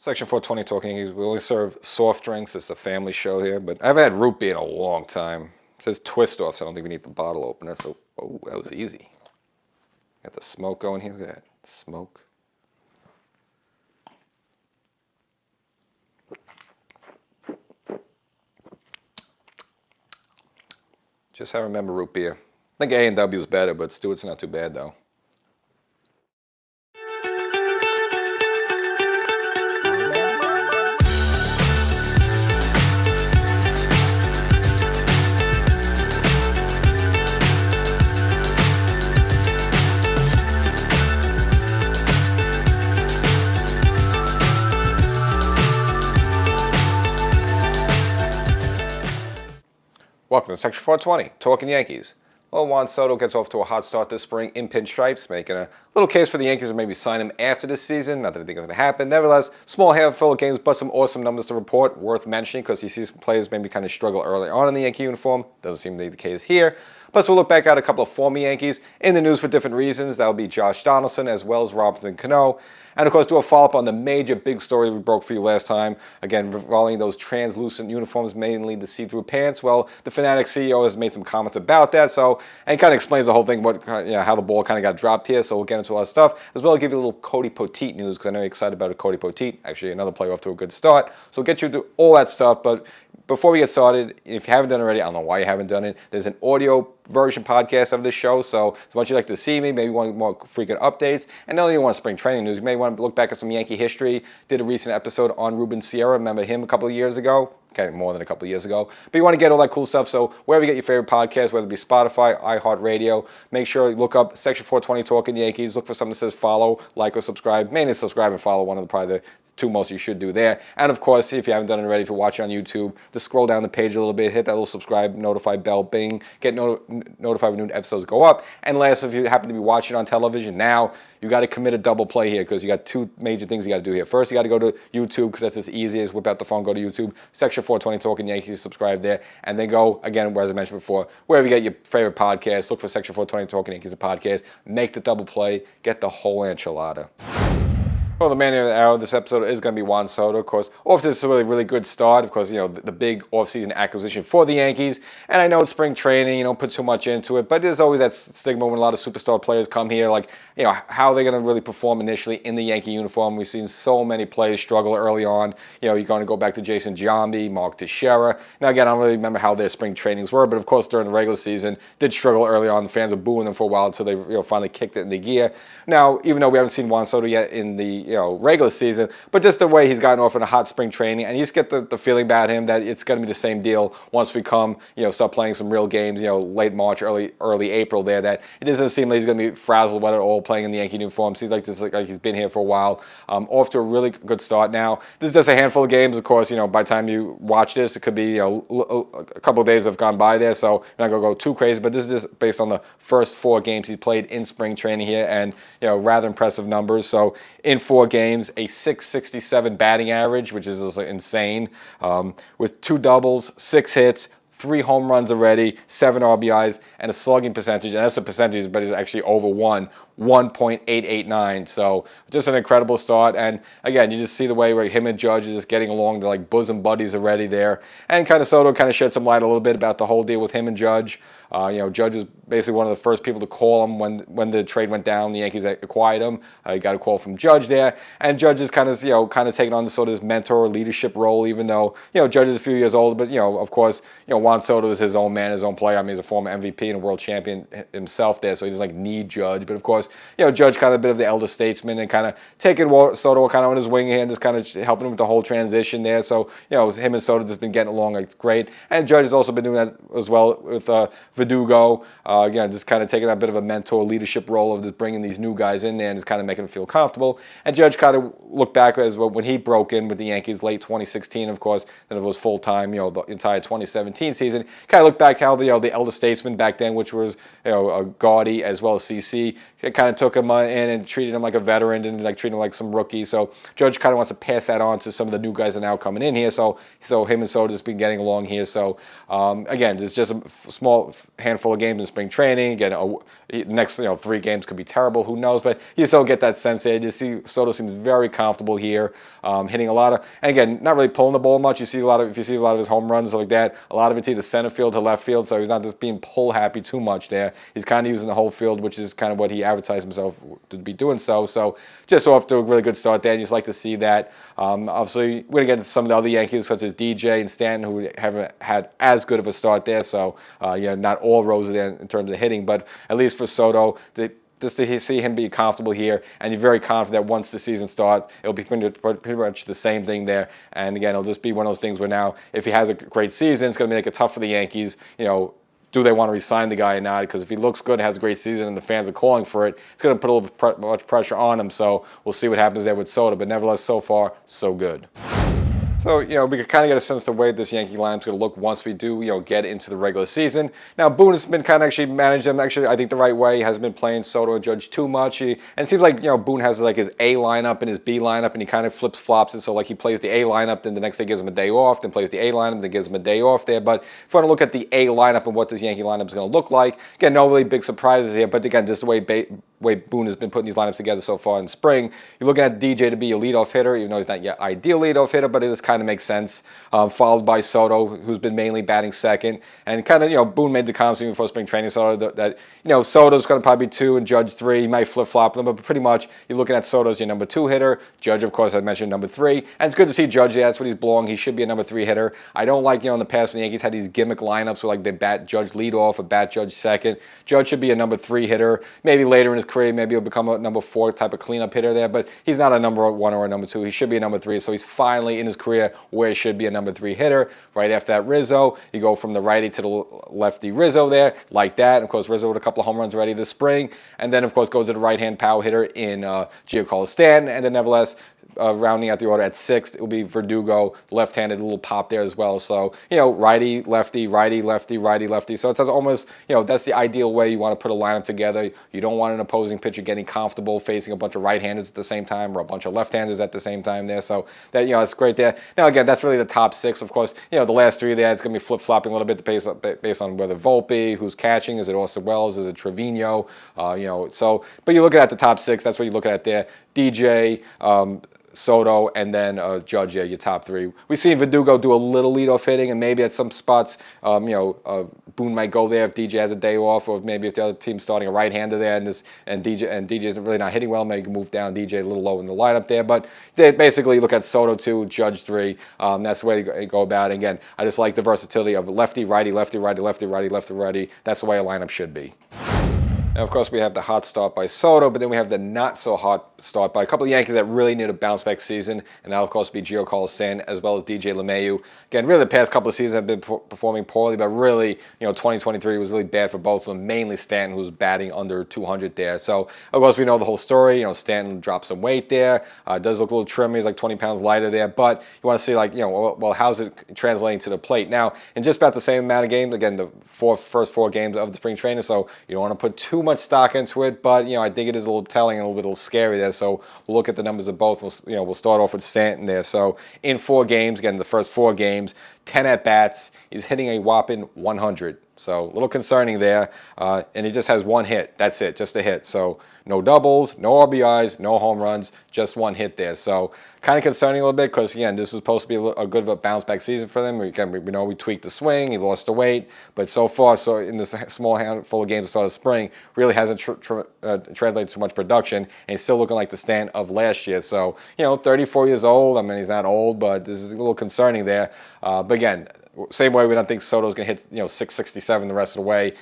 Section 420 Talkin Yankees. We only serve soft drinks. It's a family show here, but I haven't had root beer in a long time. It says twist off, so I don't think we need the bottle opener. So, oh, that was easy. Got the smoke going here. Look at that smoke. Just how I remember root beer. I think A&W is better, but Stewart's not too bad though. Welcome to Section 420, Talkin Yankees. Well, Juan Soto gets off to a hot start this spring in pinstripes, making a little case for the Yankees to maybe sign him after this season. Not that I think it's going to happen. Nevertheless, small handful of games, but some awesome numbers to report. Worth mentioning because he sees some players maybe kind of struggle early on in the Yankee uniform. Doesn't seem to be the case here. Plus, we'll look back at a couple of former Yankees in the news for different reasons. That will be Josh Donaldson as well as Robinson Cano. And, of course, do a follow-up on the major big story we broke for you last time. Again, revolving those translucent uniforms, mainly the see-through pants. Well, the Fanatic CEO has made some comments about that. And kind of explains the whole thing, how the ball kind of got dropped here. So we'll get into a lot of stuff. As well as give you a little Cody Poteet news, because I know you're excited about Cody Poteet. Actually, another player off to a good start. So we'll get you to all that stuff. But before we get started, if you haven't done it already, I don't know why you haven't done it. There's an audio version podcast of this show, so as much as you'd like to see me, maybe you want more frequent updates, and not only you want spring training news, you may want to look back at some Yankee history. Did a recent episode on Ruben Sierra. Remember him a couple of years ago? Okay, more than a couple of years ago. But you want to get all that cool stuff, so wherever you get your favorite podcast, whether it be Spotify, iHeartRadio, make sure you look up Section 420 Talkin Yankees. Look for something that says follow, like, or subscribe. Mainly subscribe and follow, one of the probably the two most you should do there. And of course, if you haven't done it already, if you're watching on YouTube, just scroll down the page a little bit, hit that little subscribe, notify bell, bing, get notified when new episodes go up. And last, if you happen to be watching on television now, you got to commit a double play here because you got two major things you got to do here. First, you got to go to YouTube because that's as easy as whip out the phone, go to YouTube, Section 420 Talkin Yankees, subscribe there, and then go, again, as I mentioned before, wherever you get your favorite podcast, look for Section 420 Talkin Yankees, a podcast, make the double play, get the whole enchilada. Well, the man of the hour of this episode is going to be Juan Soto, of course. Off to this really good start, of course, the big offseason acquisition for the Yankees. And I know it's spring training, you don't put too much into it, but there's always that stigma when a lot of superstar players come here, like, how are they going to really perform initially in the Yankee uniform? We've seen so many players struggle early on. You're going to go back to Jason Giambi, Mark Teixeira. Now, again, I don't really remember how their spring trainings were, but of course, during the regular season, did struggle early on. The fans were booing them for a while until they finally kicked it into gear. Now, even though we haven't seen Juan Soto yet in the regular season, but just the way he's gotten off in a hot spring training, and you just get the feeling about him that it's going to be the same deal once we start playing some real games, late March, early April there, that it doesn't seem like he's going to be frazzled at all playing in the Yankee uniform. Seems like he's been here for a while. Off to a really good start now. This is just a handful of games, of course. By the time you watch this, it could be a couple of days have gone by there, so you're not going to go too crazy, but this is just based on the first 4 games he's played in spring training here, and rather impressive numbers. So in 4 games, a .667 batting average, which is insane, with 2 doubles, 6 hits, 3 home runs already, 7 RBIs, and a slugging percentage, and that's a percentage, but it's actually over 1.889. So just an incredible start. And again, you just see the way where him and Judge are just getting along. They're like bosom buddies already there. And kind of Soto kind of shed some light a little bit about the whole deal with him and Judge. Judge was basically one of the first people to call him when the trade went down. The Yankees acquired him. He got a call from Judge there, and Judge is kind of taking on this sort of this mentor leadership role. Even though Judge is a few years older, but of course Juan Soto is his own man, his own player. I mean, he's a former MVP and a world champion himself there, so he doesn't need Judge. But of course, Judge kind of a bit of the elder statesman and kind of taking Soto kind of on his wing here and just kind of helping him with the whole transition there. So him and Soto just been getting along like great, and Judge has also been doing that as well with Verdugo. Again, just kind of taking that bit of a mentor leadership role of just bringing these new guys in there and just kind of making them feel comfortable. And Judge kind of looked back as well when he broke in with the Yankees late 2016, of course, then it was full time, the entire 2017 season. Kind of looked back how the elder statesman back then, which was Gaudy as well as CC, kind of took him in and treated him like a veteran and like treated him like some rookie. So Judge kind of wants to pass that on to some of the new guys that are now coming in here. So him and Soto has been getting along here. So again, there's just a small handful of games in spring training. Again, next 3 games could be terrible. Who knows? But you still get that sense there. You see Soto seems very comfortable here, hitting a lot of, and again, not really pulling the ball much. If you see a lot of his home runs like that, a lot of it's either center field to left field. So he's not just being pull happy too much there. He's kind of using the whole field, which is kind of what he advertised himself to be doing. So just off to a really good start there. And you just like to see that. Obviously, we're going to get to some of the other Yankees, such as DJ and Stanton, who haven't had as good of a start there. So, not all roses there in terms of hitting, but at least for Soto, just to see him be comfortable here, and you're very confident that once the season starts, it'll be pretty much the same thing there. And again, it'll just be one of those things where now, if he has a great season, it's going to make it tough for the Yankees. Do they want to re-sign the guy or not? Because if he looks good, has a great season, and the fans are calling for it, it's going to put a little much pressure on him. So we'll see what happens there with Soto. But nevertheless, so far, so good. So, we could kind of get a sense of the way this Yankee lineup's going to look once we do, get into the regular season. Now, Boone has been kind of actually managed them, actually, I think the right way. He hasn't been playing Soto or Judge too much. And it seems like, Boone has like his A lineup and his B lineup, and he kind of flips-flops it. So, like, he plays the A lineup, then the next day gives him a day off, then plays the A lineup, then gives him a day off there. But if you want to look at the A lineup and what this Yankee lineup is going to look like, again, no really big surprises here. But again, just the way Boone has been putting these lineups together so far in spring, you're looking at DJ to be a leadoff hitter, even though he's not yet ideal leadoff hitter, but it just kind of makes sense. Followed by Soto, who's been mainly batting second. And kind of, Boone made the comments even before spring training that Soto's going to probably be 2 and Judge 3. He might flip-flop them, but pretty much you're looking at Soto as your number 2 hitter. Judge, of course, I mentioned number 3. And it's good to see Judge there. That's what he's belonging. He should be a number 3 hitter. I don't like, in the past when the Yankees had these gimmick lineups where like they bat Judge leadoff or bat Judge second. Judge should be a number 3 hitter. Maybe later in his career, maybe he'll become a number 4 type of cleanup hitter there, but he's not a number 1 or a number 2. He should be a number 3, so he's finally in his career where he should be a number 3 hitter. Right after that, Rizzo, you go from the righty to the lefty Rizzo there, like that. And of course, Rizzo with a couple of home runs already this spring. And then, of course, goes to the right-hand power hitter in Giancarlo Stanton. And then, nevertheless, rounding out the order at 6th, it will be Verdugo, left-handed, a little pop there as well. So, righty, lefty, righty, lefty, righty, lefty. So it's almost, that's the ideal way you want to put a lineup together. You don't want an opposing pitcher getting comfortable facing a bunch of right-handers at the same time or a bunch of left-handers at the same time there. So that, that's great there. Now, again, that's really the top 6. Of course, the last 3 there, it's going to be flip-flopping a little bit based on whether Volpe, who's catching, is it Austin Wells, is it Trevino, so, but you're looking at the top 6, that's what you're looking at there. DJ, Soto, and then Judge, your top 3. We've seen Verdugo do a little leadoff hitting, and maybe at some spots, Boone might go there if DJ has a day off, or maybe if the other team's starting a right-hander there, and DJ is really not hitting well, maybe you can move down DJ a little low in the lineup there. But they basically look at Soto 2, Judge 3. That's the way to go about it. Again, I just like the versatility of lefty, righty, lefty, righty, lefty, righty, lefty, righty. That's the way a lineup should be. Now, of course, we have the hot start by Soto, but then we have the not-so-hot start by a couple of Yankees that really need a bounce-back season, and that'll, of course, be Giancarlo Stanton as well as DJ LeMahieu. Again, really the past couple of seasons have been performing poorly, but really, 2023 was really bad for both of them, mainly Stanton, who's batting under 200 there. So, of course, we know the whole story. Stanton dropped some weight there. Does look a little trimmer. He's like 20 pounds lighter there, but you want to see, well, how's it translating to the plate? Now, in just about the same amount of games, again, the first 4 games of the spring training, so you don't want to put too much stock into it, but I think it is a little telling and a little scary there. So we'll look at the numbers of both. We'll start off with Stanton there. So in 4 games, again, the first 4 games, 10 at bats, he's hitting a whopping 100. So a little concerning there, and he just has 1 hit. That's it, just a hit. So no doubles, no RBIs, no home runs, just 1 hit there. So kind of concerning a little bit because, again, this was supposed to be a good of a bounce-back season for them. We know we tweaked the swing, he lost the weight, but so far, in this small handful of games at the start of spring, really hasn't translated to much production, and he's still looking like the Stanton of last year. So, 34 years old. I mean, he's not old, but this is a little concerning there. But again, same way we don't think Soto's going to hit 667 the rest of the way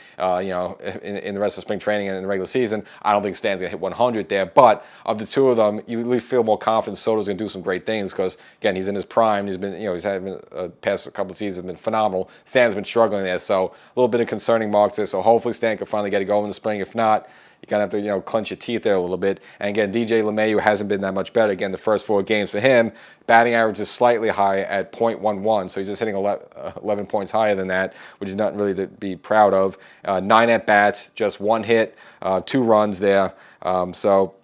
in the rest of spring training and in the regular season. I don't think Stan's going to hit 100 there, but of the 2 of them, you at least feel more confident Soto's going to do some great things because, again, he's in his prime. He's been he's having past couple of seasons have been phenomenal. Stan's been struggling there, so a little bit of concerning marks there. So hopefully Stan can finally get it going in the spring. If not, you kind of have to, clench your teeth there a little bit. And again, DJ LeMahieu hasn't been that much better. Again, the first 4 games for him, batting average is slightly high at .11, so he's just hitting 11 points higher than that, which is nothing really to be proud of. 9 at-bats, just 1 hit, 2 runs there. So,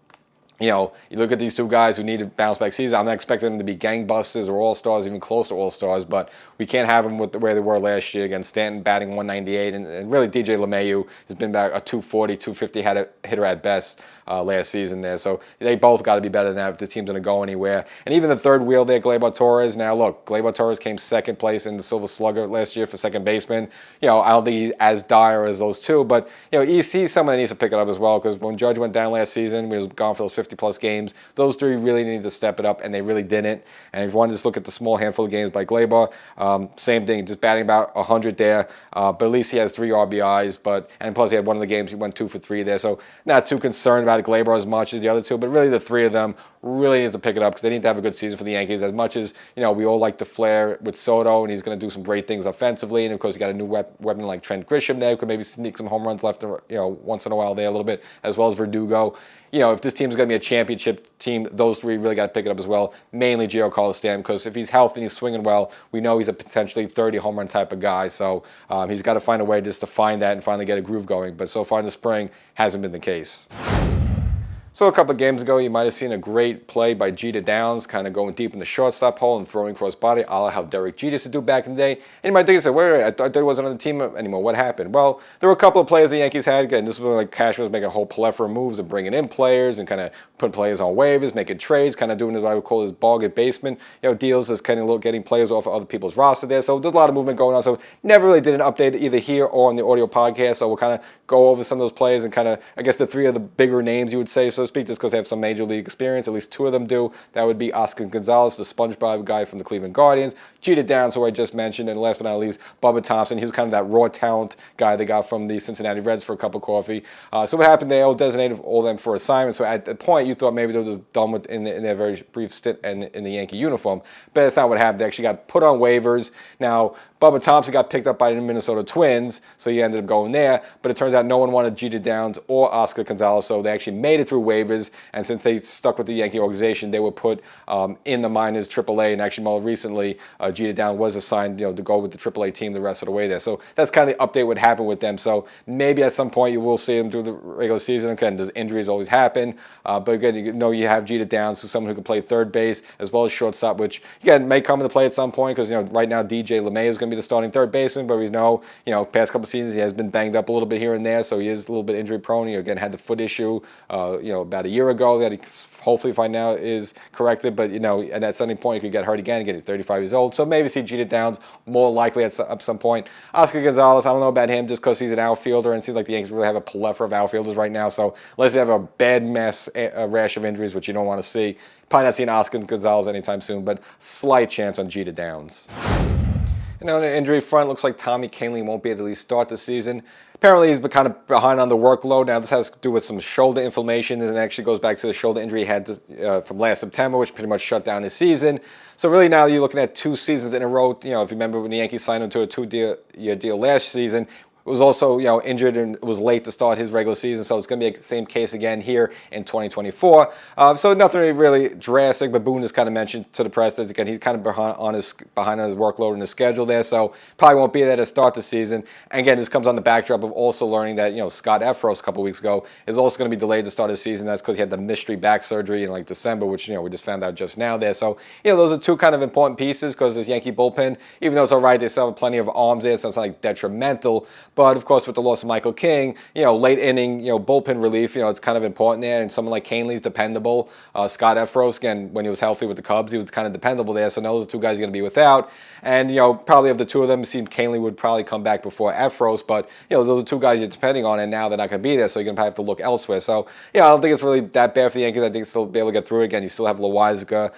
you look at these 2 guys who need a bounce-back season. I'm not expecting them to be gangbusters or all-stars, even close to all-stars, but we can't have them with the way they were last year. Again, Stanton batting 198, and really DJ LeMahieu has been about a 240, 250 hitter at best last season there. So they both got to be better than that if this team's going to go anywhere. And even the third wheel there, Gleyber Torres. Now, look, Gleyber Torres came second place in the Silver Slugger last year for second baseman. I don't think he's as dire as those 2, but, he's someone that needs to pick it up as well, because when Judge went down last season, he was gone for those 50-plus games. Those 3 really needed to step it up, and they really didn't. And if you want to just look at the small handful of games by Gleyber, same thing, just batting about 100 there, but at least he has 3 RBIs, and plus he had one of the games he went 2 for 3 there, so not too concerned about Gleyber as much as the other 2, but really the 3 of them really need to pick it up because they need to have a good season for the Yankees. As much as, we all like to flare with Soto, and he's going to do some great things offensively, and of course you got a new weapon like Trent Grisham there who could maybe sneak some home runs left, once in a while there a little bit, as well as Verdugo. If this team's going to be a championship team, those 3 really got to pick it up as well, mainly Giancarlo Stanton, because if he's healthy and he's swinging well, we know he's a potentially 30 home run type of guy, so he's got to find a way just to find that and finally get a groove going, but so far in the spring, hasn't been the case. So a couple of games ago, you might have seen a great play by Jeter Downs, kind of going deep in the shortstop hole and throwing cross body, a la how Derek Jeter used to do back in the day. And you might think, wait, I thought he wasn't on the team anymore. What happened? Well, there were a couple of players the Yankees had. Again, this was when Cash was making a whole plethora of moves of bringing in players and kind of putting players on waivers, making trades, kind of doing what I would call his bargain basement, deals, as kind of getting players off of other people's roster there. So there's a lot of movement going on. So never really did an update either here or on the audio podcast. So we'll kind of go over some of those players and kind of, I guess, the 3 of the bigger names, you would say, so to speak, just because they have some major league experience. At least 2 of them do. That would be Oscar Gonzalez, the SpongeBob guy from the Cleveland Guardians, Jeter Downs, who I just mentioned, and last but not least, Bubba Thompson. He was kind of that raw talent guy they got from the Cincinnati Reds for a cup of coffee. So what happened? They all designated all of them for assignments. So at the point, you thought maybe they were just done with in their very brief stint in the Yankee uniform, but that's not what happened. They actually got put on waivers. Now, Bubba Thompson got picked up by the Minnesota Twins, so he ended up going there. But it turns out no one wanted Jeter Downs or Oscar Gonzalez, so they actually made it through waivers. And since they stuck with the Yankee organization, they were put in the minors AAA. And actually, more recently, Jeter Downs was assigned, to go with the AAA team the rest of the way there. So that's kind of the update what happened with them. So maybe at some point you will see them through the regular season. Again, there's injuries always happen, but again, you have Jeter Downs, who's someone who can play third base as well as shortstop, which again may come into play at some point because right now DJ LeMahieu is going to be the starting third baseman, but we know past couple of seasons he has been banged up a little bit here and there, so he is a little bit injury prone. He again had the foot issue about a year ago that he hopefully find out is corrected, but and at some point he could get hurt again, getting 35 years old. So maybe see Jeter Downs more likely at some point. Oscar Gonzalez, I don't know about him just because he's an outfielder, and it seems like the Yankees really have a plethora of outfielders right now. So unless they have a bad mess, a rash of injuries, which you don't want to see, probably not seeing Oscar Gonzalez anytime soon, but slight chance on Jeter Downs. On the injury front, looks like Tommy Kahnle won't be able to at least start the season. Apparently, he's been kind of behind on the workload. Now, this has to do with some shoulder inflammation, and it actually goes back to the shoulder injury he had from last September, which pretty much shut down his season. So really now you're looking at 2 seasons in a row. If you remember when the Yankees signed him to a 2-year deal last season, was also injured and was late to start his regular season, so it's going to be the same case again here in 2024. So nothing really drastic, but Boone has kind of mentioned to the press that again he's kind of behind on his workload and his schedule there, so probably won't be there to start the season. And again, this comes on the backdrop of also learning that Scott Efros a couple weeks ago is also going to be delayed to start his season. That's because he had the mystery back surgery in December, which we just found out just now there. So those are 2 kind of important pieces because this Yankee bullpen, even though it's all right, they still have plenty of arms there, so it's not detrimental. But of course, with the loss of Michael King, late inning, bullpen relief, it's kind of important there. And someone like Kahnle's dependable. Scott Efros, again, when he was healthy with the Cubs, he was kind of dependable there. So those are 2 guys you're going to be without. And probably of the 2 of them, it seemed Kahnle would probably come back before Efros. But those are 2 guys you're depending on, and now they're not going to be there, so you're going to have to look elsewhere. So I don't think it's really that bad for the Yankees. I think they'll be able to get through it. Again, you still have Loizaga.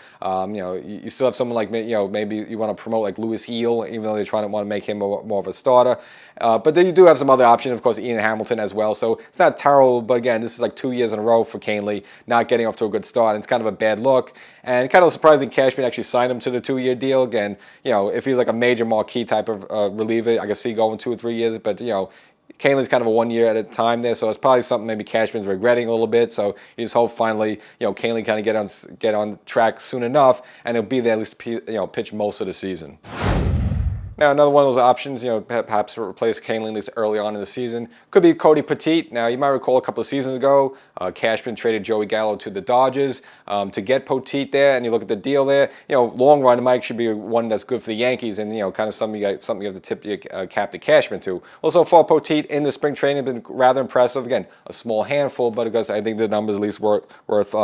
You still have someone like maybe you want to promote like Lewis Heel, even though they want to make him more of a starter. But then you do have some other options, of course, Ian Hamilton as well. So it's not terrible, but again, this is 2 years in a row for Kahnle not getting off to a good start. And it's kind of a bad look. And kind of surprising Cashman actually signed him to the 2-year deal. Again, if he's a major marquee type of reliever, I can see going 2 or 3 years. But, Kahnle's kind of a 1 year at a time there, so it's probably something maybe Cashman's regretting a little bit. So you just hope finally, Kahnle kind of get on track soon enough, and he'll be there at least, pitch most of the season. Now, another one of those options, perhaps replace Kahnle at least early on in the season, could be Cody Petit. Now, you might recall a couple of seasons ago, Cashman traded Joey Gallo to the Dodgers to get Petit there, and you look at the deal there. Long run, it might actually be one that's good for the Yankees, and kind of something you have to tip your cap to Cashman to. Well, so far, Petit in the spring training have been rather impressive. Again, a small handful, but I think the numbers at least worth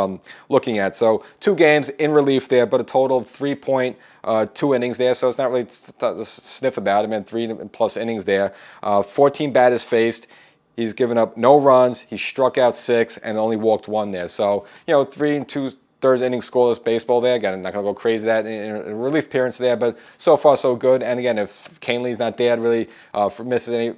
looking at. So 2 games in relief there, but a total of 3.2 innings there, so it's not really to sniff about him, and 3+ innings there. 14 batters faced. He's given up no runs. He struck out 6 and only walked 1 there. So, 3 2/3 innings scoreless baseball there. Again, I'm not going to go crazy that in a relief appearance there, but so far so good. And again, if Kahnle's not there, really misses any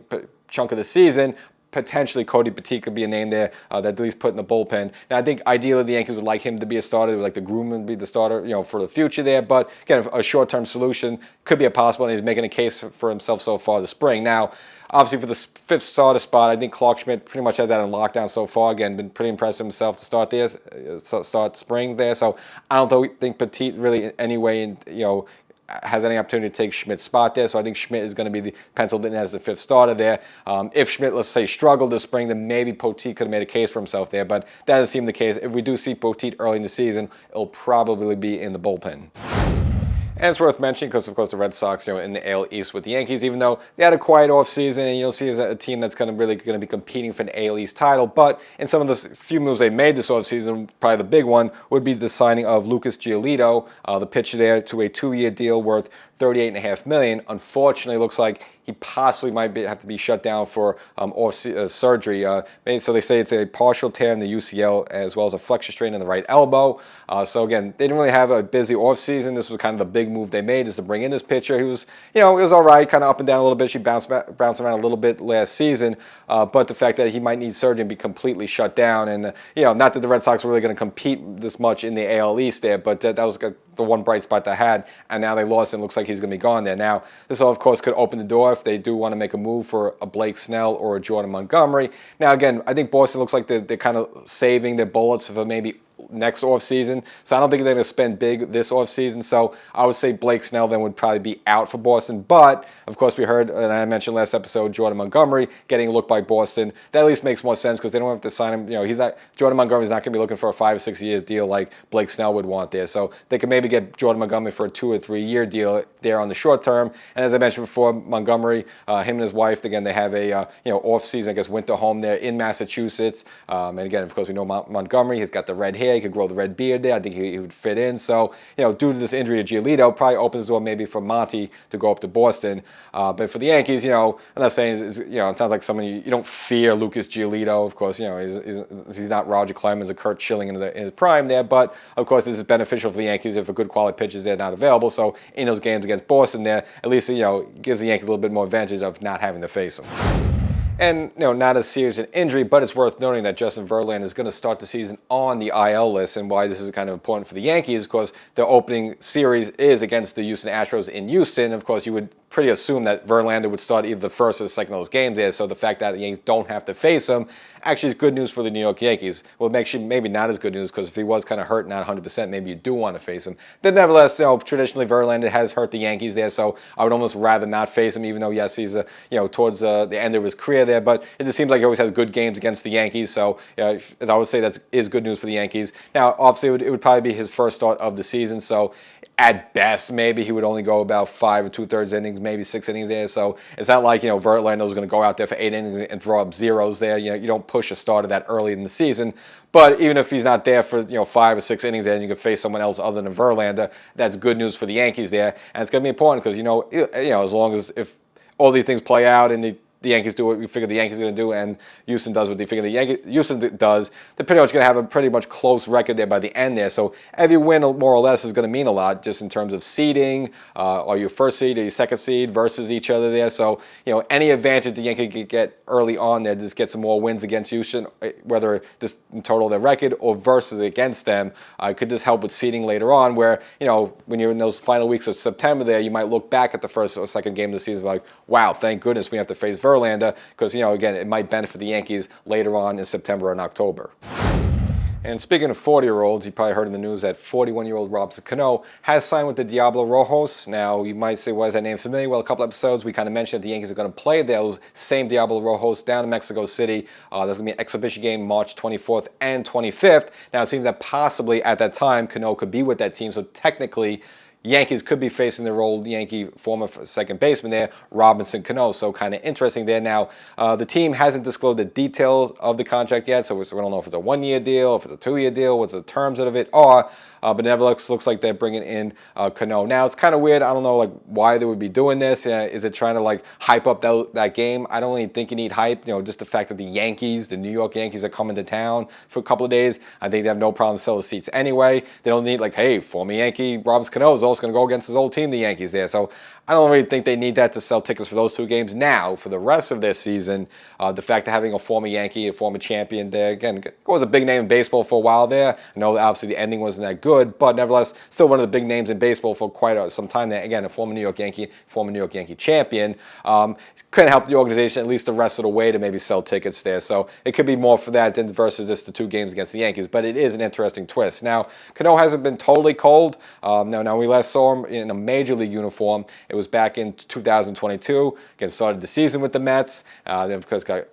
chunk of the season, potentially Cody Petit could be a name there that at least put in the bullpen. Now, I think ideally the Yankees would like him to be a starter. They would like to groom him to be the starter, for the future there. But again, a short-term solution could be a possible, and he's making a case for himself so far this spring. Now, obviously for the 5th starter spot, I think Clarke Schmidt pretty much has that in lockdown so far. Again, been pretty impressive himself to start spring there. So I don't think Petit really in any way, has any opportunity to take Schmidt's spot there. So I think Schmidt is going to be penciled in as the 5th starter there. If Schmidt, let's say, struggled this spring, then maybe Petit could have made a case for himself there. But that doesn't seem the case. If we do see Petit early in the season, it'll probably be in the bullpen. And it's worth mentioning because, of course, the Red Sox, in the AL East with the Yankees, even though they had a quiet offseason, and you'll see as a team that's really going to be competing for an AL East title. But in some of the few moves they made this offseason, probably the big one would be the signing of Lucas Giolito, the pitcher there, to a 2-year deal worth $38.5 million. Unfortunately, it looks like he possibly might have to be shut down for surgery. So they say it's a partial tear in the UCL as well as a flexor strain in the right elbow. So again, they didn't really have a busy offseason. This was kind of the big move they made, is to bring in this pitcher. He was, it was all right, kind of up and down a little bit. She bounced around a little bit last season. But the fact that he might need surgery and be completely shut down, and not that the Red Sox were really going to compete this much in the AL East there, but that was the one bright spot they had, and now they lost, and it looks like he's going to be gone there. Now, this all, of course, could open the door if they do want to make a move for a Blake Snell or a Jordan Montgomery. Now, again, I think Boston looks like they're kind of saving their bullets for maybe next offseason. So I don't think they're going to spend big this offseason. So I would say Blake Snell then would probably be out for Boston. But, of course, we heard, and I mentioned last episode, Jordan Montgomery getting a look by Boston. That at least makes more sense because they don't have to sign him. Jordan Montgomery's not going to be looking for a 5 or 6 year deal like Blake Snell would want there. So they could maybe get Jordan Montgomery for a 2 or 3 year deal there on the short term. And as I mentioned before, Montgomery, him and his wife, again, they have a off-season, winter home there in Massachusetts. And again, of course, we know Montgomery. He's got the red hair. He could grow the red beard there. I think he would fit in. So, due to this injury to Giolito, probably opens the door maybe for Monty to go up to Boston. But for the Yankees, I'm not saying, it sounds like someone you don't fear Lucas Giolito. Of course, he's not Roger Clemens or Kurt Schilling in his prime there. But, of course, this is beneficial for the Yankees if a good quality pitcher is there not available. So in those games against Boston there, at least, gives the Yankees a little bit more advantage of not having to face them. And, not as serious an injury, but it's worth noting that Justin Verlander is going to start the season on the IL list. And why this is kind of important for the Yankees, because their opening series is against the Houston Astros in Houston. Of course, you would pretty assume that Verlander would start either the first or the second of those games there. So the fact that the Yankees don't have to face him actually is good news for the New York Yankees. Well, it makes you maybe not as good news, because if he was kind of hurt, not 100%, maybe you do want to face him. Then nevertheless, traditionally Verlander has hurt the Yankees there, so I would almost rather not face him, even though, yes, he's towards the end of his career there. But it just seems like he always has good games against the Yankees. So as I would say, that is good news for the Yankees. Now, obviously, it would probably be his first start of the season. So at best, maybe he would only go about 5 or 2/3 innings, maybe 6 innings there. So it's not like, Verlander was going to go out there for 8 innings and throw up zeros there. You don't push a starter that early in the season. But even if he's not there for 5 or 6 innings there, and you can face someone else other than Verlander, that's good news for the Yankees there. And it's going to be important because as long as if all these things play out and the Yankees do what we figure the Yankees are going to do, and Houston does what they figure Houston does, they're pretty much going to have a pretty much close record there by the end there. So every win, more or less, is going to mean a lot just in terms of seeding, or your first seed or your second seed versus each other there. So, any advantage the Yankees could get early on there, just get some more wins against Houston, whether just in total their record or versus against them, could just help with seeding later on, where, when you're in those final weeks of September there, you might look back at the first or second game of the season like, wow, thank goodness we have to face Verlander because, again, it might benefit the Yankees later on in September and October. And speaking of 40-year-olds, you probably heard in the news that 41-year-old Robinson Cano has signed with the Diablo Rojos. Now, you might say, why is that name familiar? Well, a couple episodes, we kind of mentioned that the Yankees are going to play those same Diablo Rojos down in Mexico City. There's going to be an exhibition game March 24th and 25th. Now, it seems that possibly at that time, Cano could be with that team, so technically, Yankees could be facing their old Yankee former second baseman there, Robinson Cano. So kind of interesting there. Now, the team hasn't disclosed the details of the contract yet, so we don't know if it's a 1-year deal, if it's a 2-year deal, what's the terms of it are. But nevertheless, looks like they're bringing in Cano. Now, it's kind of weird. I don't know why they would be doing this. Is it trying to hype up that game? I don't really think you need hype. Just the fact that the New York Yankees are coming to town for a couple of days. I think they have no problem selling seats anyway. They don't need hey, former Yankee Robinson Cano is also going to go against his old team, the Yankees there. So I don't really think they need that to sell tickets for those 2 games. Now, for the rest of this season, the fact of having a former Yankee, a former champion there, again, was a big name in baseball for a while there. I know obviously the ending wasn't that good, but nevertheless, still one of the big names in baseball for quite some time there. Again, a former New York Yankee, former New York Yankee champion. Couldn't help the organization at least the rest of the way to maybe sell tickets there. So it could be more for that than versus the 2 games against the Yankees, but it is an interesting twist. Now, Cano hasn't been totally cold. Now we last saw him in a major league uniform. It was back in 2022. Again, started the season with the Mets. Then, of course, got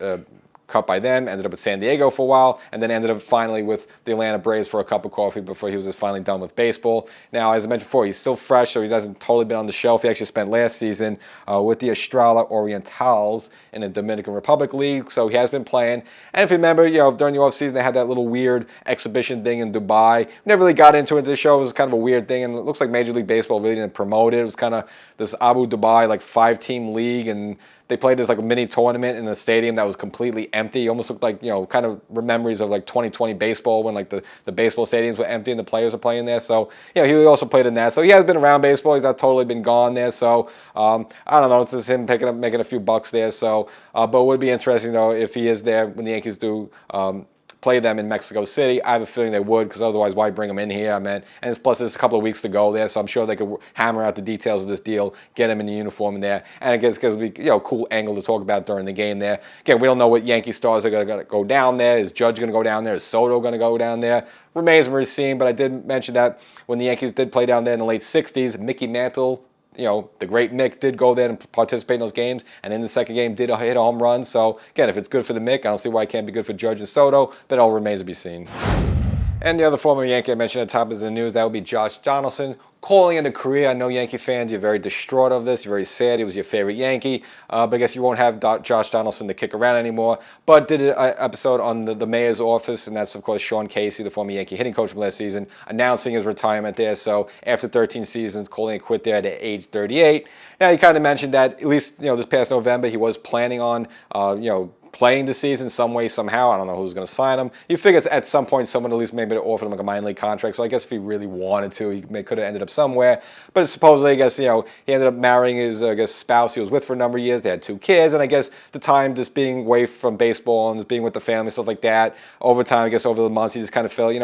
cut by them, ended up at San Diego for a while, and then ended up finally with the Atlanta Braves for a cup of coffee before he was just finally done with baseball. Now, as I mentioned before, he's still fresh, so he hasn't totally been on the shelf. He actually spent last season with the Estrella Orientals in the Dominican Republic League, so he has been playing. And if you remember, during the offseason, they had that little weird exhibition thing in Dubai. Never really got into it. The show was kind of a weird thing, and it looks like Major League Baseball really didn't promote it. It was kind of this Abu Dhabi, 5-team league, and they played this a mini tournament in a stadium that was completely empty. It almost looked like, kind of memories of 2020 baseball when the baseball stadiums were empty and the players were playing there. So, he also played in that. So he has been around baseball. He's not totally been gone there. So, I don't know. It's just him making a few bucks there. So, but it would be interesting, if he is there when the Yankees do play them in Mexico City. I have a feeling they would, because otherwise, why bring them in here? And plus, there's a couple of weeks to go there, so I'm sure they could hammer out the details of this deal, get him in the uniform in there, and I guess it's going to be a cool angle to talk about during the game there. Again, we don't know what Yankee stars are going to go down there. Is Judge going to go down there? Is Soto going to go down there? Remains to be seen, but I did mention that when the Yankees did play down there in the late 60s, Mickey Mantle, the great Mick did go there and participate in those games, and in the second game did hit a home run. So, again, if it's good for the Mick, I don't see why it can't be good for Judge and Soto, but it all remains to be seen. And the other former Yankee I mentioned at the top of the news, that would be Josh Donaldson, calling into career. I know Yankee fans, you're very distraught of this. You're very sad. He was your favorite Yankee. But I guess you won't have Josh Donaldson to kick around anymore. But did an episode on the mayor's office, and that's, of course, Sean Casey, the former Yankee hitting coach from last season, announcing his retirement there. So after 13 seasons, calling it quit there at age 38. Now, he kind of mentioned that, at least, this past November, he was planning on, playing the season some way, somehow. I don't know who's going to sign him. You figure at some point someone at least maybe offered him a minor league contract. So I guess if he really wanted to, he could have ended up somewhere. But supposedly, I guess, he ended up marrying his, spouse he was with for a number of years. They had 2 kids. And I guess the time just being away from baseball and just being with the family, stuff like that, over time, I guess over the months, he just kind of felt,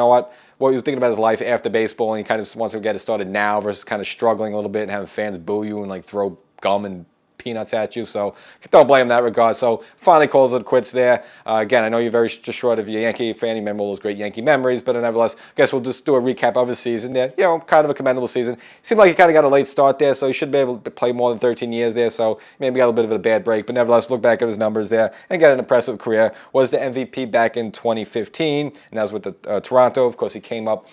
what he was thinking about his life after baseball, and he kind of just wants to get it started now versus kind of struggling a little bit and having fans boo you and throw gum and peanuts at you, so don't blame him in that regard. So finally calls it quits there. Again, I know you're very distraught if you're a Yankee fan. You remember all those great Yankee memories, but nevertheless, I guess we'll just do a recap of his season there. Kind of a commendable season. Seemed like he kind of got a late start there, so he should be able to play more than 13 years there, so maybe got a bit of a bad break, but nevertheless, look back at his numbers there and got an impressive career. Was the MVP back in 2015, and that was with the Toronto. Of course, he came up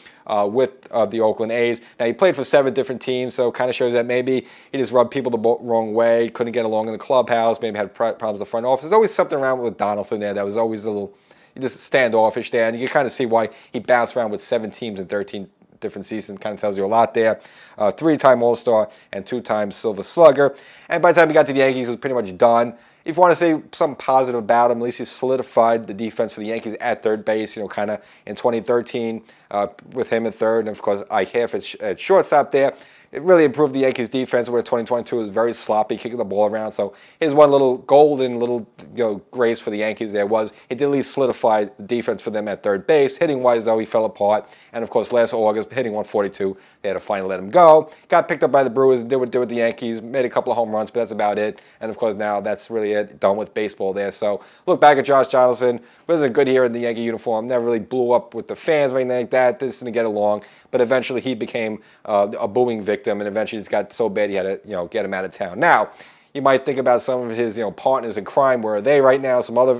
with the Oakland A's. Now, he played for 7 different teams, so it kind of shows that maybe he just rubbed people the wrong way, couldn't get along in the clubhouse, maybe had problems in the front office. There's always something around with Donaldson there that was always a little just standoffish there, and you can kind of see why he bounced around with 7 teams in 13 different seasons. Kind of tells you a lot there. 3-time All-Star and 2-time Silver Slugger. And by the time he got to the Yankees, he was pretty much done. If you want to say something positive about him, at least he solidified the defense for the Yankees at third base, kind of in 2013 with him at third. And, of course, Ike Half at shortstop there. it really improved the Yankees defense, where 2022 was very sloppy, kicking the ball around. So his one little golden little grace for the Yankees there was it did at least solidify the defense for them at third base. Hitting wise though, he fell apart. And of course last August, hitting 142, they had to finally let him go. Got picked up by the Brewers and did what the Yankees, made a couple of home runs, but that's about it. And of course now that's really it, done with baseball there. So look back at Josh Donaldson, wasn't good here in the Yankee uniform, never really blew up with the fans or anything like that, didn't get along. But eventually he became a booing victim, and eventually it got so bad he had to get him out of town. Now, you might think about some of his partners in crime. Where are they right now? Some other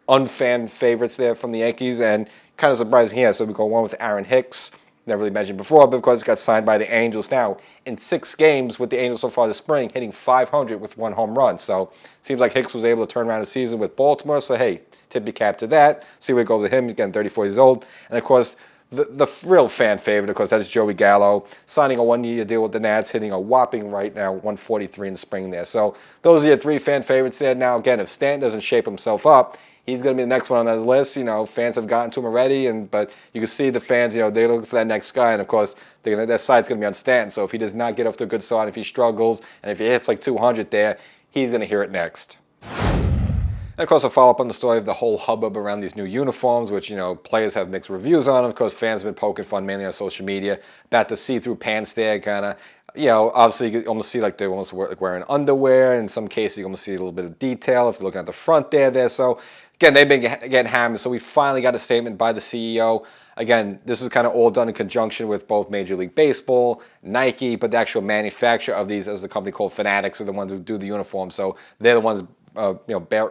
unfan favorites there from the Yankees, and kind of surprising here. So we go one with Aaron Hicks. Never really mentioned before, but of course, he got signed by the Angels now. In 6 games with the Angels so far this spring, hitting .500 with 1 home run. So seems like Hicks was able to turn around the season with Baltimore. So hey, tip your cap to that. See where it goes with him. He's getting 34 years old. And of course, the real fan favorite, of course, that is Joey Gallo, signing a 1-year deal with the Nats, hitting a whopping right now 143 in the spring there. So those are your 3 fan favorites there. Now, again, if Stanton doesn't shape himself up, he's going to be the next one on that list. Fans have gotten to him already, but you can see the fans, they're looking for that next guy. And, of course, their sight's going to be on Stanton. So if he does not get off to a good start, if he struggles, and if he hits like 200 there, he's going to hear it next. And of course, a follow-up on the story of the whole hubbub around these new uniforms, which, players have mixed reviews on. Of course, fans have been poking fun mainly on social media about the see-through pants there, kind of, obviously you can almost see like they're almost wearing underwear. In some cases, you almost see a little bit of detail if you're looking at the front there. So, again, they've been getting hammered. So we finally got a statement by the CEO. Again, this was kind of all done in conjunction with both Major League Baseball, Nike, but the actual manufacturer of these is the company called Fanatics, are the ones who do the uniform. So they're the ones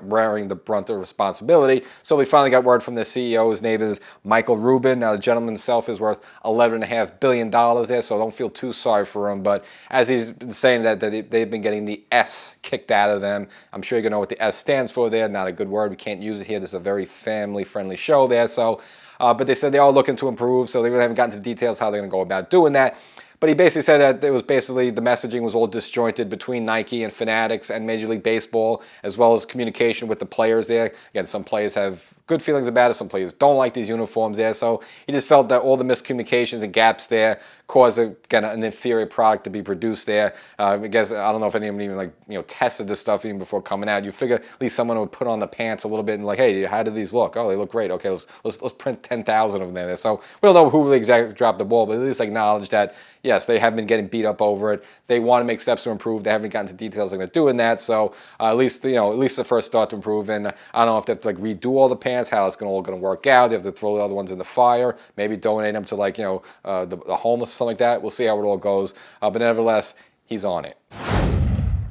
bearing the brunt of responsibility. So we finally got word from the CEO. His name is Michael Rubin. Now, the gentleman himself is worth $11.5 billion there, so don't feel too sorry for him. But as he's been saying that they've been getting the S kicked out of them. I'm sure you're going to know what the S stands for there. Not a good word. We can't use it here. This is a very family-friendly show there. So, but they said they are looking to improve, so they really haven't gotten to the details how they're going to go about doing that. But he basically said that it was basically the messaging was all disjointed between Nike and Fanatics and Major League Baseball, as well as communication with the players there. Again, some players have good feelings about it. Some players don't like these uniforms there. So he just felt that all the miscommunications and gaps there caused an inferior product to be produced there. I guess I don't know if anyone even tested this stuff even before coming out. You figure at least someone would put on the pants a little bit and hey, how do these look? Oh, they look great. Okay, let's print 10,000 of them there. So we don't know who really exactly dropped the ball, but at least acknowledge that yes, they have been getting beat up over it. They want to make steps to improve. They haven't gotten to details they're going to do in that. So at least the first start to improve. And I don't know if they have to redo all the pants, how it's all going to work out. They have to throw the other ones in the fire, maybe donate them to the homeless or something like that. We'll see how it all goes. But nevertheless, he's on it.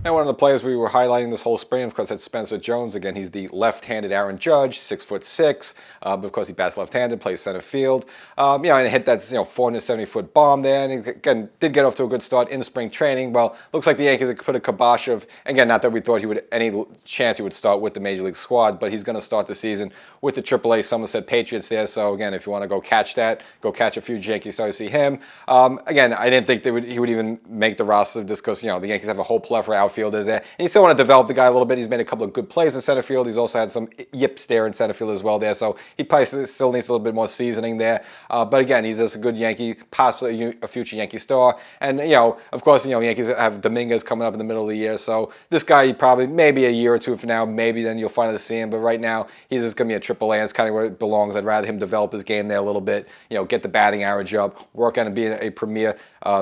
Now, one of the players we were highlighting this whole spring, of course, that's Spencer Jones. Again, he's the left-handed Aaron Judge, 6'6", but of course he bats left-handed, plays center field. And hit that 470-foot bomb there, and again did get off to a good start in spring training. Well, looks like the Yankees have put a kibosh of, again, not that we thought he would any chance he would start with the Major League squad, but he's going to start the season with the AAA Somerset Patriots there. So again, if you want to go catch that, go catch a few Yankees so you see him. Again, I didn't think he would even make the roster just because the Yankees have a whole plethora of outfielders there, and you still want to develop the guy a little bit. He's made a couple of good plays in center field. He's also had some yips there in center field as well there, so he probably still needs a little bit more seasoning there. But again, he's just a good Yankee, possibly a future Yankee star. And of course, Yankees have Dominguez coming up in the middle of the year, so this guy probably maybe a year or two from now, maybe then you'll finally see him. But right now, he's just going to be a AAA, and it's kind of where it belongs. I'd rather him develop his game there a little bit, get the batting average up, work on being a premier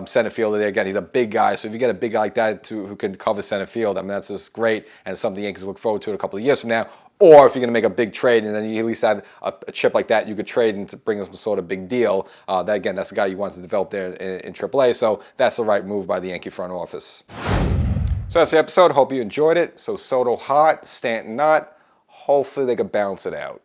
center fielder there. Again, he's a big guy, so if you get a big guy like that who can cover center field, I mean, that's just great, and it's something the Yankees look forward to in a couple of years from now. Or if you're going to make a big trade, and then you at least have a chip like that you could trade and to bring us some sort of big deal. That's the guy you want to develop there in AAA. So that's the right move by the Yankee front office. So that's the episode. Hope you enjoyed it. So Soto hot, Stanton not. Hopefully they can balance it out.